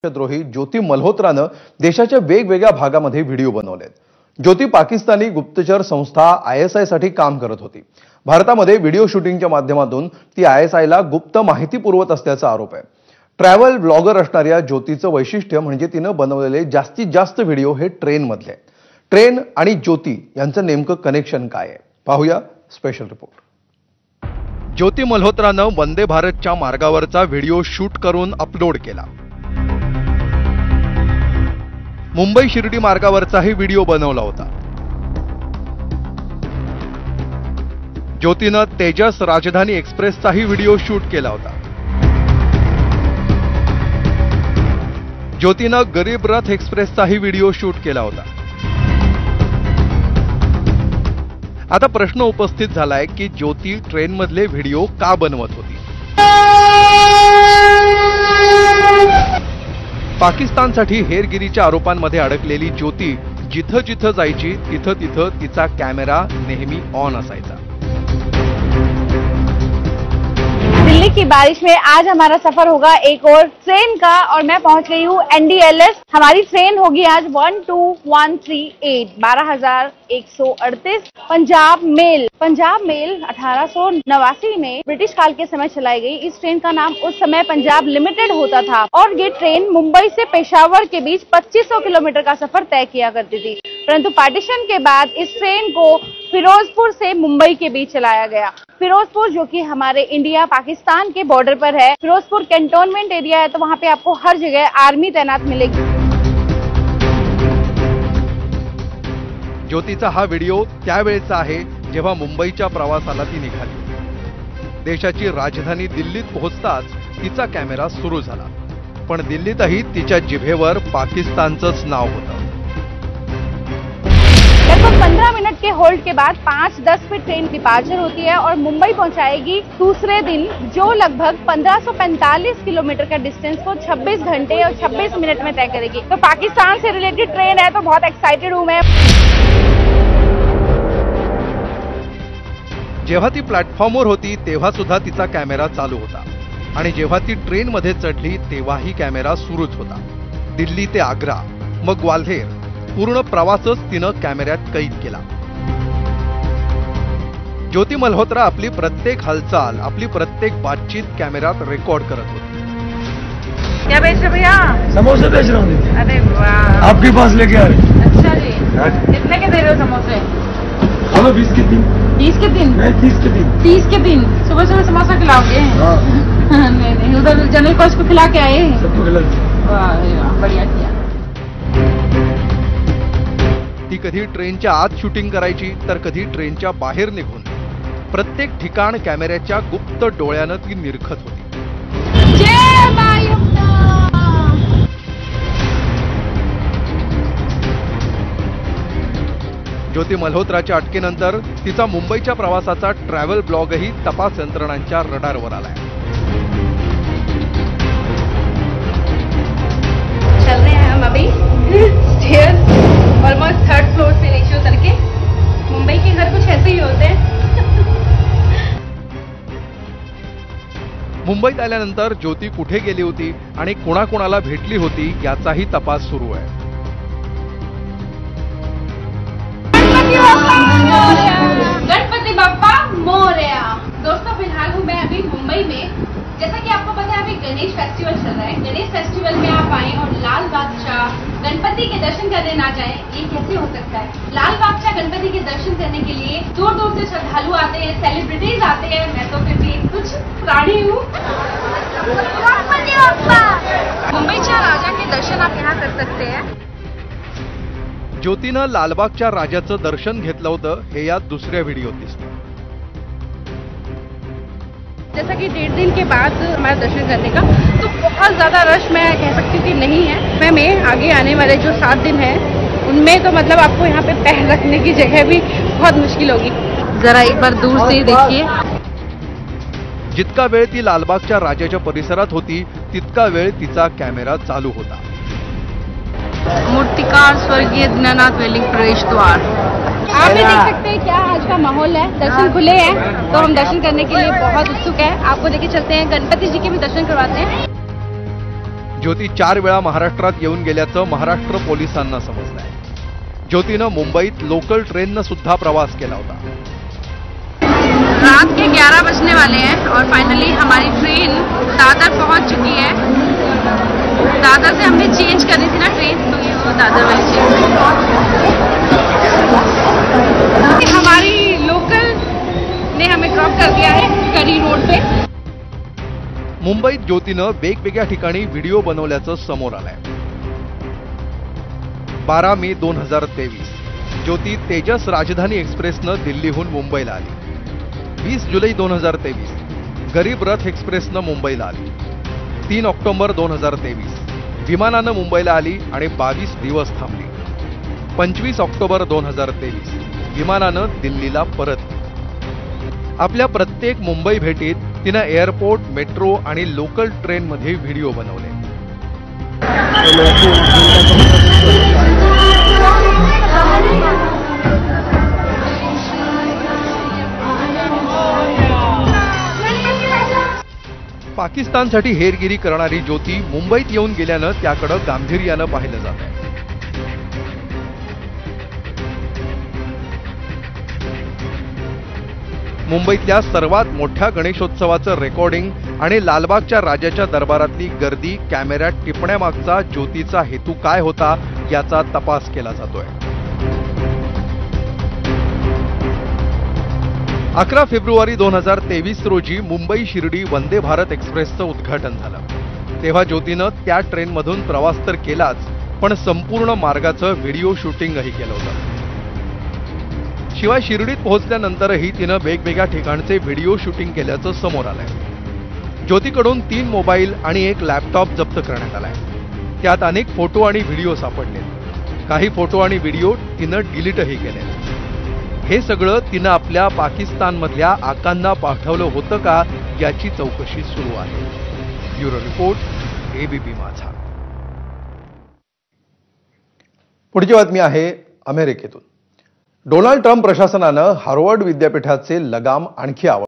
देशद्रोही ज्योती मल्होत्रानं देशाच्या वेगवेगळ्या भागामध्ये व्हिडिओ बनवलेत। ज्योती पाकिस्तानी गुप्तचर संस्था ISI साठी काम करत होती। भारतामध्ये व्हिडिओ शूटिंगच्या माध्यमातून ती ISI ला गुप्त माहिती पुरवत असल्याचा आरोप आहे। ट्रॅव्हल ब्लॉगर असणाऱ्या ज्योतीचं वैशिष्ट्य म्हणजे तिनं बनवलेले जास्तीत जास्त व्हिडिओ हे ट्रेनमधले आहेत। ट्रेन आणि ज्योती यांचं नेमकं कनेक्शन काय आहे पाहूया स्पेशल रिपोर्ट। ज्योती मल्होत्रानं वंदे भारतच्या मार्गावरचा व्हिडिओ शूट करून अपलोड केला। मुंबई शिर्डी मार्गावरचाही व्हिडिओ बनवला होता। ज्योतीनं तेजस राजधानी एक्सप्रेसचाही व्हिडिओ शूट केला होता। ज्योतीनं गरीब रथ एक्सप्रेसचाही व्हिडिओ शूट केला होता। आता प्रश्न उपस्थित झालाय की ज्योती ट्रेनमधले व्हिडिओ का बनवत होती। पाकिस्तानसाठी हेरगिरीच्या आरोपांमध्ये अडकलेली ज्योती जिथं जिथं जायची तिथं तिथं तिचा कॅमेरा नेहमी ऑन असायचा। दिल्ली की बारिश में आज हमारा सफर होगा एक और ट्रेन का और मैं पहुंच गई हूँ NDLS। हमारी ट्रेन होगी आज 12138 12,138 पंजाब मेल। पंजाब मेल 1889 में ब्रिटिश काल के समय चलाई गई। इस ट्रेन का नाम उस समय पंजाब लिमिटेड होता था और ये ट्रेन मुंबई से पेशावर के बीच 2500 किलोमीटर का सफर तय किया करती थी, परंतु पार्टीशन के बाद इस ट्रेन को फिरोजपुर से मुंबई के बीच चलाया गया। फिरोजपुर जो कि हमारे इंडिया पाकिस्तान के बॉर्डर पर है, फिरोजपुर कैंटोनमेंट एरिया है, तो वहां पे आपको हर जगह आर्मी तैनात मिलेगी। ज्योतीचा हा व्हिडिओ त्यावेळेचा आहे जेव्हा मुंबईच्या प्रवासाला ती निघाली। देशाची राजधानी दिल्लीत पोहोचताच तिचा कॅमेरा सुरू झाला, पण दिल्लीतही तिच्या जिभेवर पाकिस्तानचंच नाव होतं। लगभग 15 मिनट के होल्ड के बाद 5:10 पे ट्रेन डिपार्चर होती है और मुंबई पहुंचाएगी दूसरे दिन, जो लगभग 1545 किलोमीटर का डिस्टेंस को 26 घंटे और 26 मिनट में तय करेगी। तो पाकिस्तान से रिलेटेड ट्रेन है, तो बहुत एक्साइटेड हूं मैं। जेव्हा ती प्लॅटफॉर्मवर होती तेव्हा सुद्धा तिचा कॅमेरा चालू होता आणि जेव्हा ती ट्रेनमध्ये चढली तेव्हाही कॅमेरा सुरूच होता। दिल्ली ते आग्रा, मग ग्वाल्हेर, पूर्ण प्रवासच तिनं कॅमेऱ्यात कैद केला। ज्योती मल्होत्रा आपली प्रत्येक हालचाल, आपली प्रत्येक बातचीत कॅमेऱ्यात रेकॉर्ड करत होती। क्या बेच रहे भैया? समोसे बेच रहा हूँ। अरे वाह, आपके पास लेके आ रहे। अच्छा जी, कितने के दे रहे हो समोसे? चलो 20 के दिन। 20 के दिन? नहीं 30 के दिन। 30 के दिन सुबह सुबह समोसा खिलाओगे? हाँ। नहीं, उधर जनरल कोच को खिला के आए? सबको खिला। वाह, बढ़िया किया। ती कधी ट्रेनच्या आत शूटिंग करायची तर कधी ट्रेनच्या बाहेर निघून प्रत्येक ठिकाण कॅमेऱ्याच्या गुप्त डोळ्यानं ती निरखत होती। ज्योती मल्होत्राच्या अटकेनंतर तिचा मुंबईच्या प्रवासाचा ट्रॅव्हल ब्लॉगही तपास यंत्रणांच्या रडारवर आलाय। चल रहे हैं हम अभी स्टेयर्स ऑलमोस्ट 3rd फ्लोर से नीचे उतर के। मुंबई के घर कुछ ऐसे ही होते हैं। मुंबईत आल्यानंतर ज्योती कुठे गेली होती आणि कोणाकोणाला भेटली होती याचाही तपास सुरू आहे। गणपति बप्पा मोरया। दोस्तों, फिलहाल हूँ मैं अभी मुंबई में। जैसा कि आपको पता है अभी गणेश फेस्टिवल चल रहा है। गणेश फेस्टिवल में आप आए और लाल बादशाह गणपति के दर्शन करने ना जाएं, ये कैसे हो सकता है? लाल बादशाह गणपति के दर्शन करने के लिए दूर दूर से श्रद्धालु आते हैं, सेलिब्रिटीज आते हैं। मैं तो फिर भी कुछ प्राणी हूँ। मुंबईच्या राजा के दर्शन आप यहाँ कर सकते हैं। ज्योतीनं लालबागच्या राजाचं दर्शन घेतलं होतं हे या दुसऱ्या व्हिडिओत दिसतं। जैसा कि 1.5 दिन के बाद हमारा दर्शन करने का, तो बहुत ज्यादा रश मैं कह सकती थी नहीं है। मैं आगे आने वाले जो 7 दिन है उनमें तो मतलब आपको यहाँ पे पैर रखने की जगह भी बहुत मुश्किल होगी। जरा एक बार दूर से देखिए। जितका वेळ ती लालबागच्या राजाच्या परिसरात होती तितका वेळ तिचा कॅमेरा चालू होता। मूर्तिकार स्वर्गीय दीनानाथ वेलिंग प्रवेश द्वार। आप भी देख सकते हैं क्या आज का माहौल है। दर्शन खुले हैं तो हम दर्शन करने के लिए बहुत उत्सुक हैं। आपको लेके चलते हैं, गणपति जी के भी दर्शन करवाते हैं। ज्योती 4 वेळा महाराष्ट्रात येऊन गेल्याचं महाराष्ट्र पोलिसांना समजलंय. ज्योतीनं मुंबईत लोकल ट्रेननं सुद्धा प्रवास केला होता. रात के 11 बजने वाले हैं और फाइनली हमारी ट्रेन दादर पहुंच चुकी है. दादर से हमें चेंज करनी थी ना ट्रेन, तो ये वो दादर वाली चेंज. हमारी लोकल ने हमें ड्रॉप कर दिया है करी रोड पे. मुंबईत ज्योतीनं वेगवेगळ्या ठिकाणी व्हिडिओ बनवल्याचं समोर आलंय. 12 मे 2023 ज्योती तेजस राजधानी एक्सप्रेसनं दिल्लीहून मुंबईला आली. 20 जुलै 2023 गरीब रथ एक्सप्रेसनं मुंबईला आली. 3 ऑक्टोबर 2023 विमानानं मुंबईला आली आणि 22 दिवस थांबली. 25 ऑक्टोबर 2023 विमानानं दिल्लीला परत. आपल्या प्रत्येक मुंबई भेटीत तिनं एअरपोर्ट, मेट्रो आणि लोकल ट्रेनमध्ये व्हिडिओ बनवले. पाकिस्तानसाठी हेरगिरी करणारी ज्योती मुंबईत येऊन गेल्यानं त्याकडे गांभीर्यानं पाहिलं जात आहे. मुंबईतल्या सर्वात मोठ्या गणेशोत्सवाचं रेकॉर्डिंग आणि लालबागच्या राजाच्या दरबारातली गर्दी कॅमेऱ्यात टिपण्यामागचा ज्योतीचा हेतू काय होता याचा तपास केला जातोय. 11 फेब्रुवारी 2023 रोजी मुंबई शिर्डी वंदे भारत एक्सप्रेसचं उद्घाटन झालं. तेव्हा ज्योतीनं त्या ट्रेनमधून प्रवास तर केलाच, पण संपूर्ण मार्गाचं व्हिडिओ शूटिंगही केलं होतं. शिवाय शिर्डीत पोहोचल्यानंतरही तिनं वेगवेगळ्या ठिकाणचे व्हिडिओ शूटिंग केल्याचं समोर आलंय. ज्योतीकडून 3 मोबाईल आणि 1 लॅपटॉप जप्त करण्यात आलाय. त्यात अनेक फोटो आणि व्हिडिओ सापडले. काही फोटो आणि व्हिडिओ तिनं डिलीटही केले. हे सगळं तिनं आपल्या पाकिस्तानमधल्या आकांना पाठवलं होतं का याची चौकशी सुरू आहे. ब्युरो रिपोर्ट, एबीपी माझा. पुढची बातमी आहे अमेरिकेतून. डोनाल्ड ट्रम्प प्रशासनानं हार्वर्ड विद्यापीठाचे लगाम आणखी